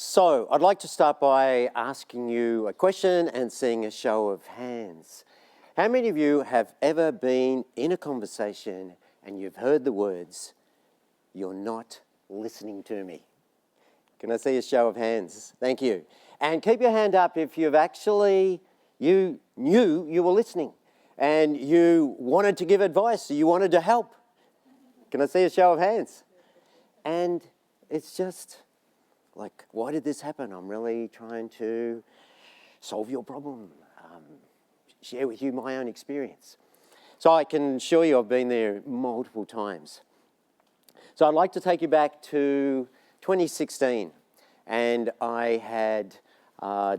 So, I'd like to start by asking you a question and seeing a show of hands. How many of you have ever been in a conversation and you've heard the words, "You're not listening to me"? Can I see a show of hands? Thank you. And keep your hand up if you knew you were listening and you wanted to give advice, you wanted to help. Can I see a show of hands? And it's just like, why did this happen? I'm really trying to solve your problem, share with you my own experience. So I can assure you I've been there multiple times. So I'd like to take you back to 2016, and I had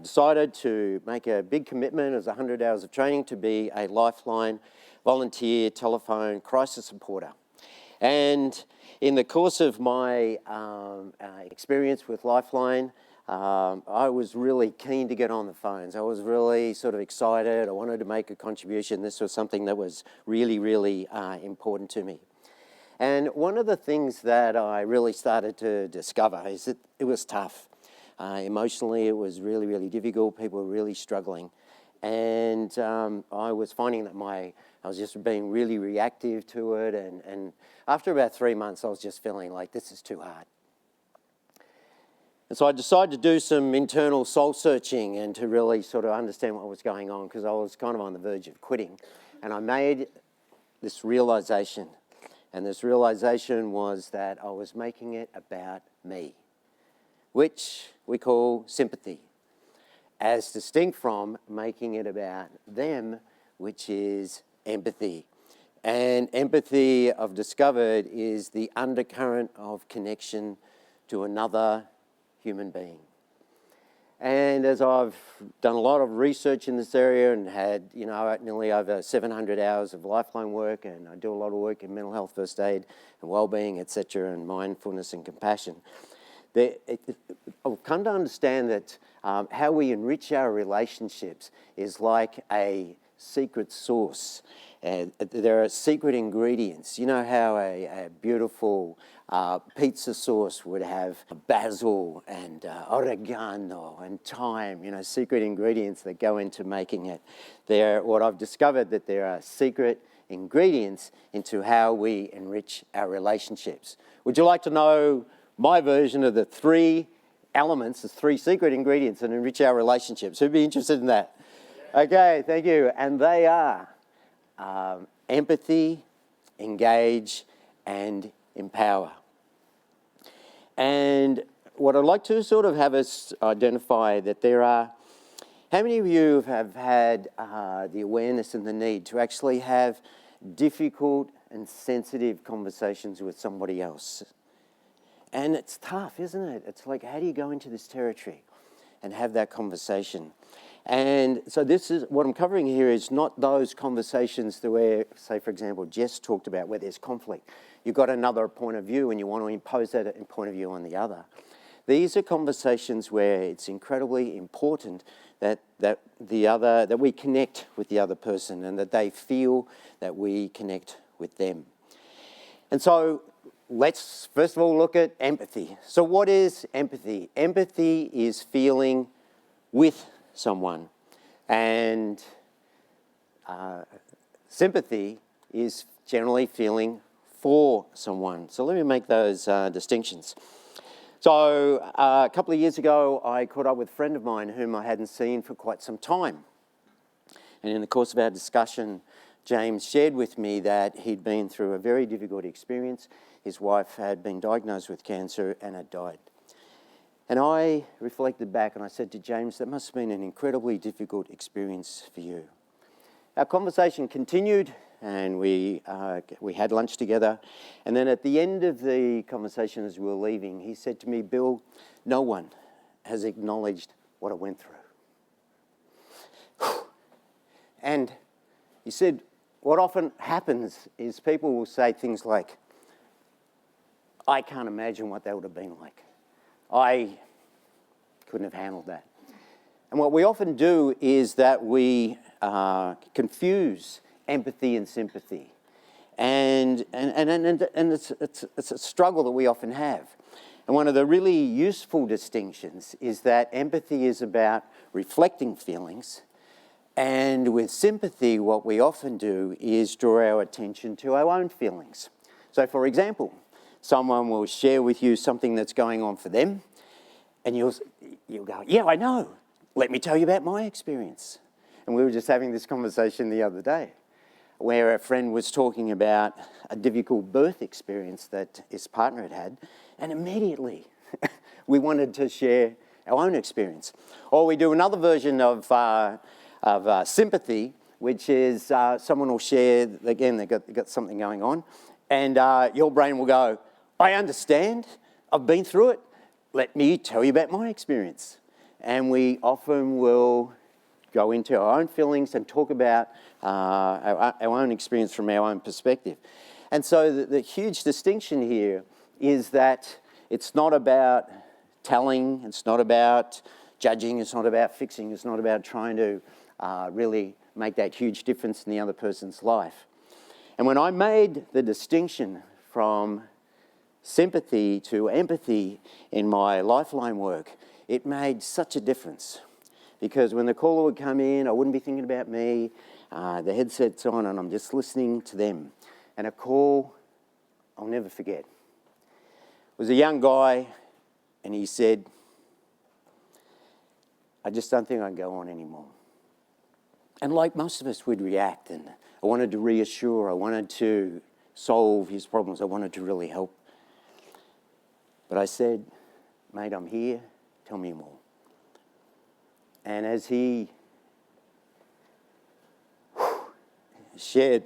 decided to make a big commitment as 100 hours of training to be a Lifeline volunteer telephone crisis supporter. And in the course of my experience with Lifeline, I was really keen to get on the phones. I was really sort of excited. I wanted to make a contribution. This was something that was really, really important to me. And one of the things that I really started to discover is that it was tough. Emotionally, it was really, really difficult. People were really struggling. And I was finding that I was just being really reactive to it. And after about 3 months, I was just feeling like this is too hard. And so I decided to do some internal soul searching and to really sort of understand what was going on, because I was kind of on the verge of quitting. And I made this realization. And this realization was that I was making it about me, which we call sympathy, as distinct from making it about them, which is empathy. And empathy, I've discovered, is the undercurrent of connection to another human being. And as I've done a lot of research in this area and had, nearly over 700 hours of Lifeline work, and I do a lot of work in mental health, first aid, and wellbeing, etc., and mindfulness and compassion, I've come to understand that how we enrich our relationships is like a secret sauce. There are secret ingredients. You know how a beautiful pizza sauce would have basil and oregano and thyme, secret ingredients that go into making it. What I've discovered that there are secret ingredients into how we enrich our relationships. Would you like to know my version of the three elements, the three secret ingredients that enrich our relationships? Who'd be interested in that? Okay, thank you. And they are empathy, engage, and empower. And what I'd like to sort of have us identify that there are, how many of you have had the awareness and the need to actually have difficult and sensitive conversations with somebody else? And it's tough, isn't it? It's like, how do you go into this territory and have that conversation? And so this is, what I'm covering here is not those conversations where, say, for example, Jess talked about where there's conflict. You've got another point of view and you want to impose that point of view on the other. These are conversations where it's incredibly important that we connect with the other person and that they feel that we connect with them. And so let's first of all look at empathy. So what is empathy? Empathy is feeling with someone, and sympathy is generally feeling for someone. So let me make those distinctions. So a couple of years ago, I caught up with a friend of mine whom I hadn't seen for quite some time. And in the course of our discussion, James shared with me that he'd been through a very difficult experience. His wife had been diagnosed with cancer and had died. And I reflected back and I said to James, that must have been an incredibly difficult experience for you. Our conversation continued and we had lunch together. And then at the end of the conversation as we were leaving, he said to me, "Bill, no one has acknowledged what I went through." And he said, what often happens is people will say things like, "I can't imagine what that would have been like. I couldn't have handled that." And what we often do is that we confuse empathy and sympathy. And it's a struggle that we often have. And one of the really useful distinctions is that empathy is about reflecting feelings, and with sympathy, what we often do is draw our attention to our own feelings. So, for example, someone will share with you something that's going on for them, and you'll go, yeah, I know. Let me tell you about my experience. And we were just having this conversation the other day where a friend was talking about a difficult birth experience that his partner had had, and immediately we wanted to share our own experience. Or we do another version of sympathy, which is someone will share, again, they've got something going on, and your brain will go, I understand, I've been through it, let me tell you about my experience. And we often will go into our own feelings and talk about our own experience from our own perspective. And so the huge distinction here is that it's not about telling, it's not about judging, it's not about fixing, it's not about trying to really make that huge difference in the other person's life. And when I made the distinction from sympathy to empathy in my Lifeline work, it made such a difference. Because when the caller would come in, I wouldn't be thinking about me, the headset's on and I'm just listening to them. And a call I'll never forget. It was a young guy and he said, I just don't think I can go on anymore. And like most of us, we'd react, and I wanted to reassure, I wanted to solve his problems, I wanted to really help. But I said, mate, I'm here, tell me more. And as he shared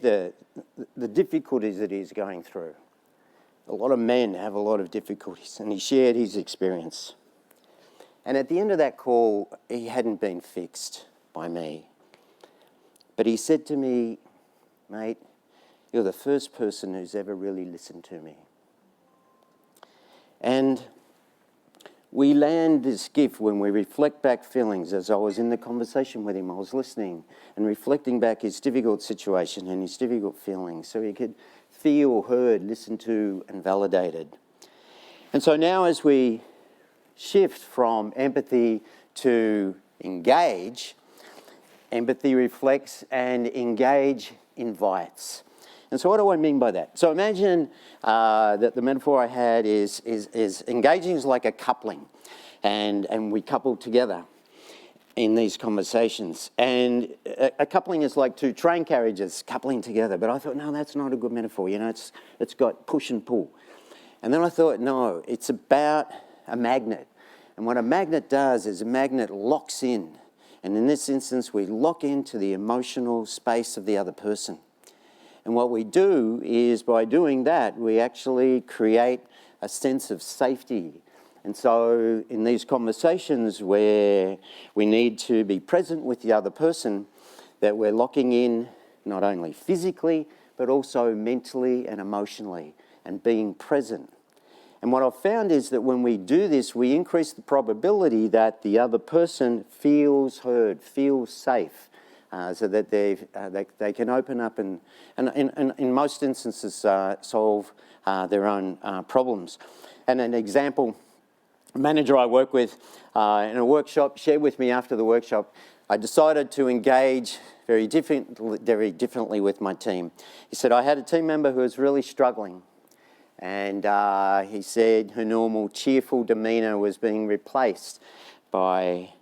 the difficulties that he's going through. A lot of men have a lot of difficulties, and he shared his experience. And at the end of that call, he hadn't been fixed by me. But he said to me, mate, you're the first person who's ever really listened to me. And we land this gift when we reflect back feelings. As I was in the conversation with him, I was listening and reflecting back his difficult situation and his difficult feelings so he could feel, heard, listened to and validated. And so now as we shift from empathy to engage, empathy reflects and engage invites. And so what do I mean by that? So imagine that the metaphor I had is engaging is like a coupling, and we couple together in these conversations. And a coupling is like two train carriages coupling together. But I thought, no, that's not a good metaphor. You know, it's got push and pull. And then I thought, no, it's about a magnet. And what a magnet does is a magnet locks in. And in this instance, we lock into the emotional space of the other person. And what we do is, by doing that, we actually create a sense of safety. And so in these conversations where we need to be present with the other person, that we're locking in not only physically, but also mentally and emotionally, and being present. And what I've found is that when we do this, we increase the probability that the other person feels heard, feels safe, so that they can open up and in most instances solve their own problems. And an example, a manager I work with in a workshop shared with me after the workshop, I decided to engage very differently with my team. He said, I had a team member who was really struggling. And he said her normal cheerful demeanour was being replaced by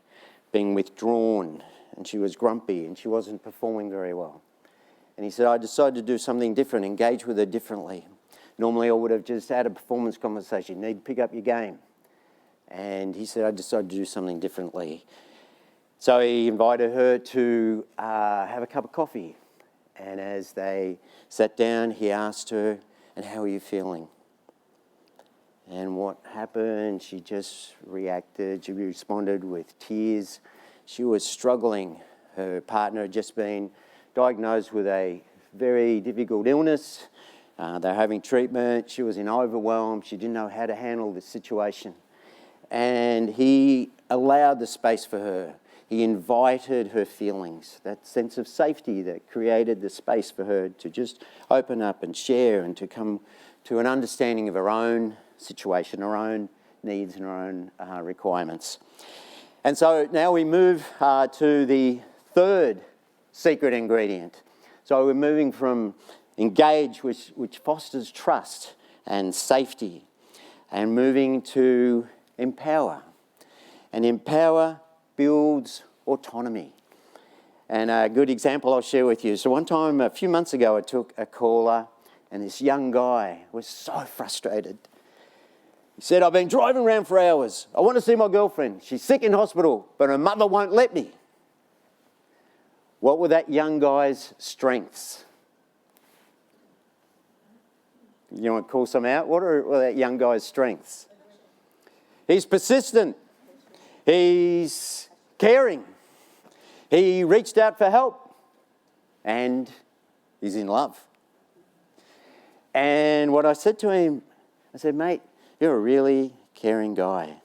being withdrawn, and she was grumpy and she wasn't performing very well. And he said, I decided to do something different, engage with her differently. Normally I would have just had a performance conversation, need to pick up your game. And he said, I decided to do something differently. So he invited her to have a cup of coffee. And as they sat down, he asked her, and how are you feeling? And what happened? She just reacted. She responded with tears. She was struggling. Her partner had just been diagnosed with a very difficult illness. They were having treatment. She was in overwhelm. She didn't know how to handle the situation. And he allowed the space for her. He invited her feelings, that sense of safety that created the space for her to just open up and share and to come to an understanding of her own situation, her own needs and her own requirements. And so now we move to the third secret ingredient. So we're moving from engage, which fosters trust and safety, and moving to empower. And empower builds autonomy. And a good example I'll share with you. So one time, a few months ago, I took a caller, and this young guy was so frustrated. He said, "I've been driving around for hours. I want to see my girlfriend. She's sick in hospital, but her mother won't let me." What were that young guy's strengths? You want to call some out? What are that young guy's strengths? He's persistent. He's caring. He reached out for help. And he's in love. And what I said to him, I said, "Mate, you're a really caring guy."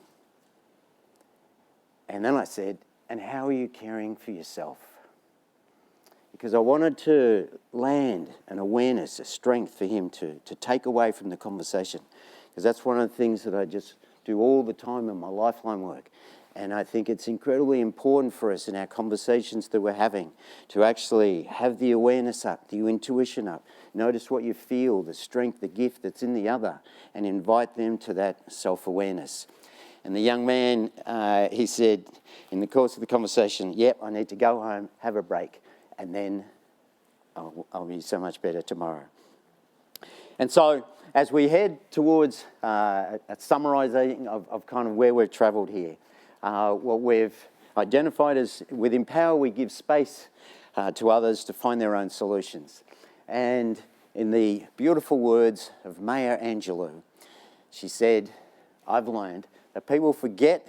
And then I said, "And how are you caring for yourself?" Because I wanted to land an awareness, a strength for him to take away from the conversation. Because that's one of the things that I just do all the time in my lifeline work. And I think it's incredibly important for us in our conversations that we're having to actually have the awareness up, the intuition up. Notice what you feel, the strength, the gift that's in the other, and invite them to that self-awareness. And the young man, he said in the course of the conversation, "Yep, I need to go home, have a break, and then I'll be so much better tomorrow." And so as we head towards a summarising of kind of where we've travelled here, what we've identified as with Empower, we give space to others to find their own solutions. And in the beautiful words of Maya Angelou, she said, "I've learned that people forget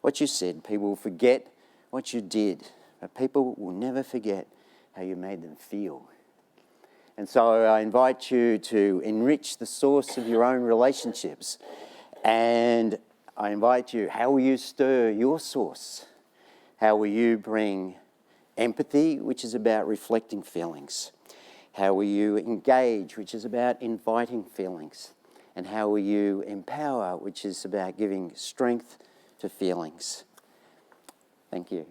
what you said, people will forget what you did, but people will never forget how you made them feel." And so I invite you to enrich the source of your own relationships. And I invite you, how will you stir your source? How will you bring empathy, which is about reflecting feelings? How will you engage, which is about inviting feelings? And how will you empower, which is about giving strength to feelings? Thank you.